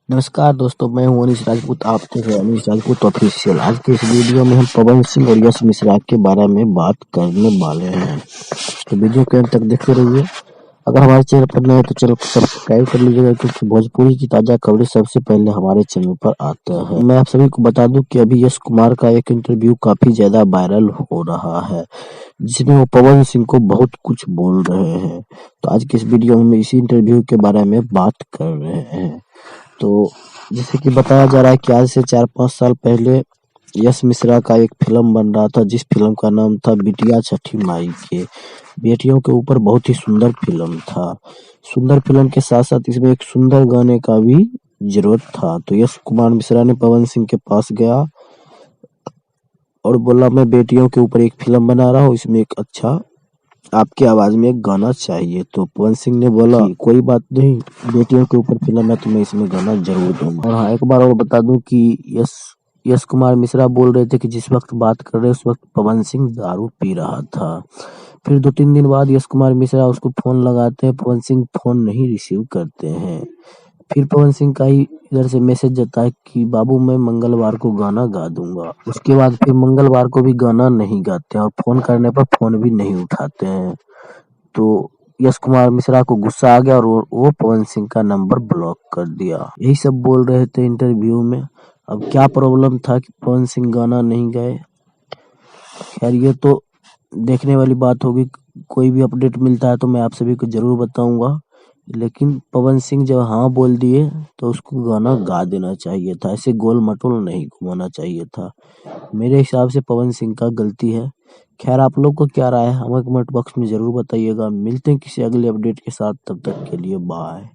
नमस्कार दोस्तों, मैं हूं अनीश राजपूत। आप देख रहे हैं अनीश राजपूत ऑफिशियल। आज के इस वीडियो में हम पवन सिंह और यश मिश्रा के बारे में बात करने वाले हैं, तो वीडियो के अंत तक देखते रहिए। अगर हमारे चैनल पर नए हैं तो चैनल को सब्सक्राइब कर लीजिएगा, क्योंकि भोजपुरी की ताजा खबरें सबसे पहले हमारे चैनल पर आता है। मैं आप सभी को बता दूं कि अभी यश कुमार का एक इंटरव्यू काफी ज्यादा वायरल हो रहा है, जिसमें वो पवन सिंह को बहुत कुछ बोल रहे हैं। तो आज के इस वीडियो में हम इसी इंटरव्यू के बारे में बात कर रहे हैं। तो जैसे कि बताया जा रहा है कि आज से 4-5 साल पहले यश मिश्रा का एक फिल्म बन रहा था, जिस फिल्म का नाम था बिटिया छठी माई के। बेटियों के ऊपर बहुत ही सुंदर फिल्म था। सुंदर फिल्म के साथ साथ इसमें एक सुंदर गाने का भी जरूरत था। तो यश कुमार मिश्रा ने पवन सिंह के पास गया और बोला, मैं बेटियों के ऊपर एक फिल्म बना रहा हूँ, इसमें एक अच्छा आपकी आवाज में एक गाना चाहिए। तो पवन सिंह ने बोला, कोई बात नहीं, बेटियों के ऊपर फिल्म है तो मैं इसमें गाना जरूर दूंगा। और हाँ, एक बार और बता दूं कि यश यश कुमार मिश्रा बोल रहे थे कि जिस वक्त बात कर रहे उस वक्त पवन सिंह दारू पी रहा था। फिर 2-3 दिन बाद यश कुमार मिश्रा उसको फोन लगाते हैं, पवन सिंह फोन नहीं रिसीव करते हैं। फिर पवन सिंह का ही इधर से मैसेज जाता है कि बाबू मैं मंगलवार को गाना गा दूंगा। उसके बाद फिर मंगलवार को भी गाना नहीं गाते हैं और फोन करने पर फोन भी नहीं उठाते हैं। तो यश कुमार मिश्रा को गुस्सा आ गया और वो पवन सिंह का नंबर ब्लॉक कर दिया। यही सब बोल रहे थे इंटरव्यू में। अब क्या प्रॉब्लम था कि पवन सिंह गाना नहीं गाए, खैर ये तो देखने वाली बात होगी। कोई भी अपडेट मिलता है तो मैं आप सभी को जरूर बताऊंगा। लेकिन पवन सिंह जब हाँ बोल दिए तो उसको गाना गा देना चाहिए था, ऐसे गोल मटोल नहीं घुमाना चाहिए था। मेरे हिसाब से पवन सिंह का गलती है। खैर आप लोग को क्या राय है हमें कमेंट बॉक्स में जरूर बताइएगा। मिलते हैं किसी अगले अपडेट के साथ, तब तक के लिए बाय।